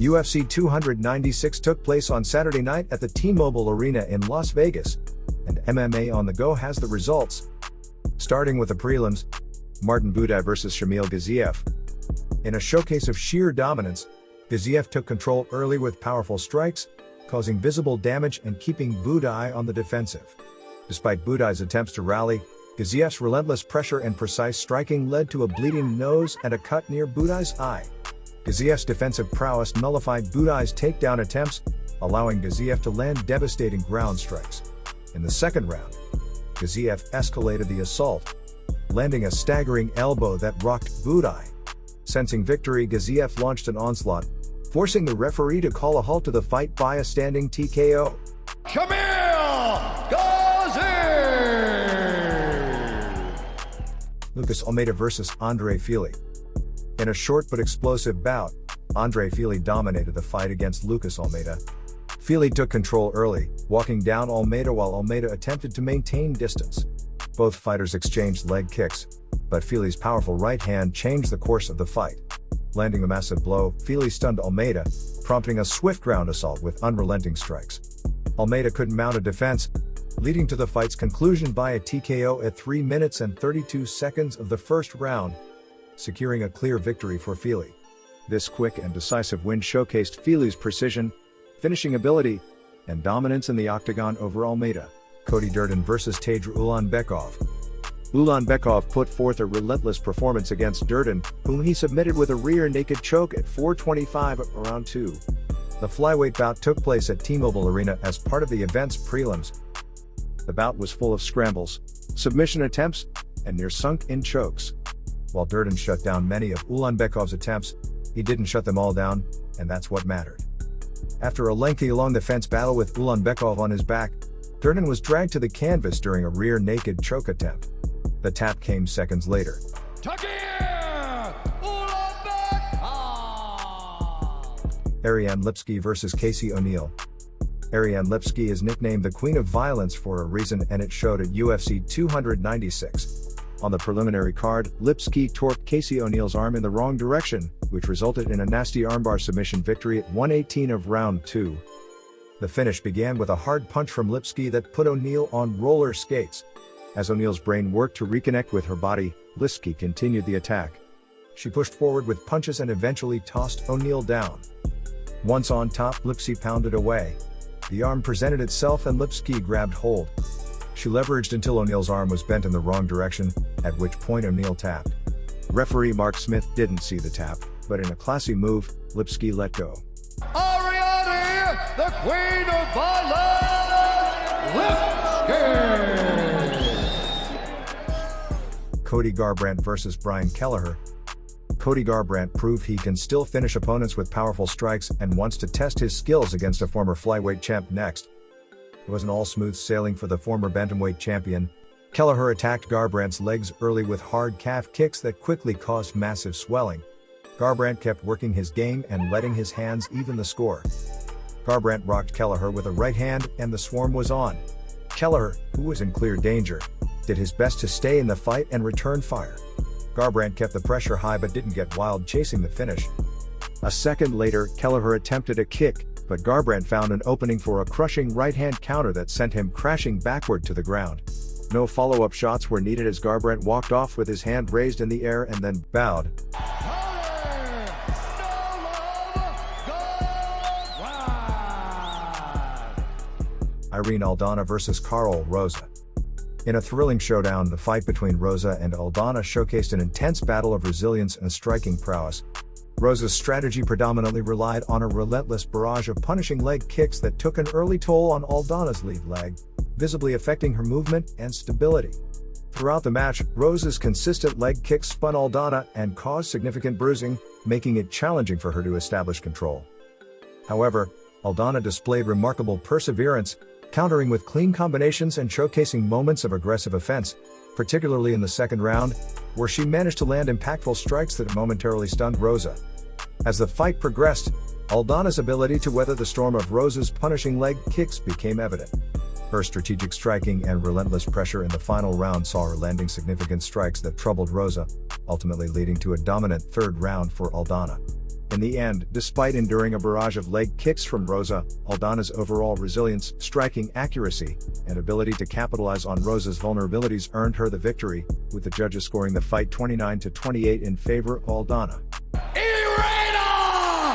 UFC 296 took place on Saturday night at the T-Mobile Arena in Las Vegas, and MMA on the Go has the results. Starting with the prelims, Martin Buday vs Shamil Gaziev. In a showcase of sheer dominance, Gaziev took control early with powerful strikes, causing visible damage and keeping Buday on the defensive. Despite Buday's attempts to rally, Gaziev's relentless pressure and precise striking led to a bleeding nose and a cut near Buday's eye. Gaziev's defensive prowess nullified Buday's takedown attempts, allowing Gaziev to land devastating ground strikes. In the second round, Gaziev escalated the assault, landing a staggering elbow that rocked Buday. Sensing victory, Gaziev launched an onslaught, forcing the referee to call a halt to the fight by a standing TKO. Shamil Gaziev! Lucas Almeida vs Andre Fili. In a short but explosive bout, Andre Fili dominated the fight against Lucas Almeida. Fili took control early, walking down Almeida while Almeida attempted to maintain distance. Both fighters exchanged leg kicks, but Fili's powerful right hand changed the course of the fight. Landing a massive blow, Fili stunned Almeida, prompting a swift ground assault with unrelenting strikes. Almeida couldn't mount a defense, leading to the fight's conclusion by a TKO at 3 minutes and 32 seconds of the first round, securing a clear victory for Fili. This quick and decisive win showcased Fili's precision, finishing ability, and dominance in the octagon over Almeida. Cody Durden vs Tagir Ulanbekov. Ulanbekov put forth a relentless performance against Durden, whom he submitted with a rear naked choke at 4:25 of round 2. The flyweight bout took place at T-Mobile Arena as part of the event's prelims. The bout was full of scrambles, submission attempts, and near-sunk-in chokes. While Durden shut down many of Ulanbekov's attempts, he didn't shut them all down, and that's what mattered. After a lengthy along-the-fence battle with Ulanbekov on his back, Durden was dragged to the canvas during a rear naked choke attempt. The tap came seconds later. Tagir Ulanbekov! Ariane Lipski vs Casey O'Neill. Ariane Lipski is nicknamed the Queen of Violence for a reason, and it showed at UFC 296. On the preliminary card, Lipski torqued Casey O'Neill's arm in the wrong direction, which resulted in a nasty armbar submission victory at 1:18 of round 2. The finish began with a hard punch from Lipski that put O'Neill on roller skates. As O'Neill's brain worked to reconnect with her body, Lipski continued the attack. She pushed forward with punches and eventually tossed O'Neill down. Once on top, Lipski pounded away. The arm presented itself and Lipski grabbed hold. She leveraged until O'Neill's arm was bent in the wrong direction, at which point O'Neill tapped. Referee Mark Smith didn't see the tap, but in a classy move, Lipski let go. Ariane, the Queen of Violence, Lipski! Cody Garbrandt vs Kelleher. Cody Garbrandt proved he can still finish opponents with powerful strikes and wants to test his skills against a former flyweight champ next. It wasn't all smooth sailing for the former bantamweight champion. Kelleher attacked Garbrandt's legs early with hard calf kicks that quickly caused massive swelling. Garbrandt kept working his game and letting his hands even the score. Garbrandt rocked Kelleher with a right hand and the swarm was on. Kelleher, who was in clear danger, did his best to stay in the fight and return fire. Garbrandt kept the pressure high but didn't get wild chasing the finish. A second later, Kelleher attempted a kick, but Garbrandt found an opening for a crushing right-hand counter that sent him crashing backward to the ground. No follow-up shots were needed as Garbrandt walked off with his hand raised in the air and then bowed. Irene Aldana vs Karol Rosa. In a thrilling showdown, the fight between Rosa and Aldana showcased an intense battle of resilience and striking prowess. Rosa's strategy predominantly relied on a relentless barrage of punishing leg kicks that took an early toll on Aldana's lead leg, visibly affecting her movement and stability. Throughout the match, Rosa's consistent leg kicks spun Aldana and caused significant bruising, making it challenging for her to establish control. However, Aldana displayed remarkable perseverance, countering with clean combinations and showcasing moments of aggressive offense, particularly in the second round, where she managed to land impactful strikes that momentarily stunned Rosa. As the fight progressed, Aldana's ability to weather the storm of Rosa's punishing leg kicks became evident. Her strategic striking and relentless pressure in the final round saw her landing significant strikes that troubled Rosa, ultimately leading to a dominant third round for Aldana. In the end, despite enduring a barrage of leg kicks from Rosa, Aldana's overall resilience, striking accuracy, and ability to capitalize on Rosa's vulnerabilities earned her the victory, with the judges scoring the fight 29-28 in favor of Aldana. Irene Aldana!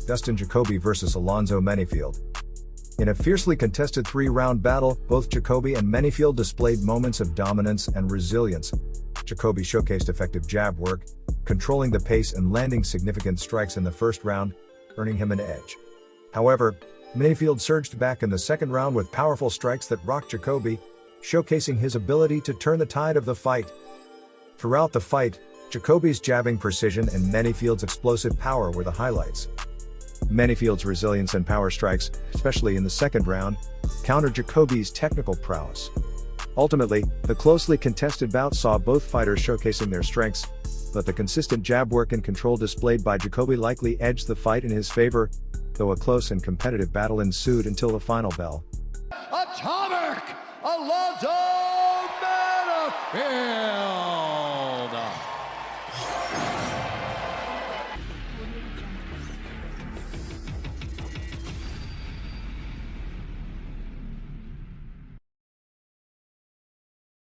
Dustin Jacoby vs. Alonzo Menifield. In a fiercely contested 3-round battle, both Jacoby and Menifield displayed moments of dominance and resilience. Jacoby showcased effective jab work, controlling the pace and landing significant strikes in the first round, earning him an edge. However, Menifield surged back in the second round with powerful strikes that rocked Jacoby, showcasing his ability to turn the tide of the fight. Throughout the fight, Jacoby's jabbing precision and Menifield's explosive power were the highlights. Menifield's resilience and power strikes, especially in the second round, countered Jacoby's technical prowess. Ultimately, the closely contested bout saw both fighters showcasing their strengths, but the consistent jab work and control displayed by Jacoby likely edged the fight in his favor, though a close and competitive battle ensued until the final bell. Atomic Alonzo Menifield!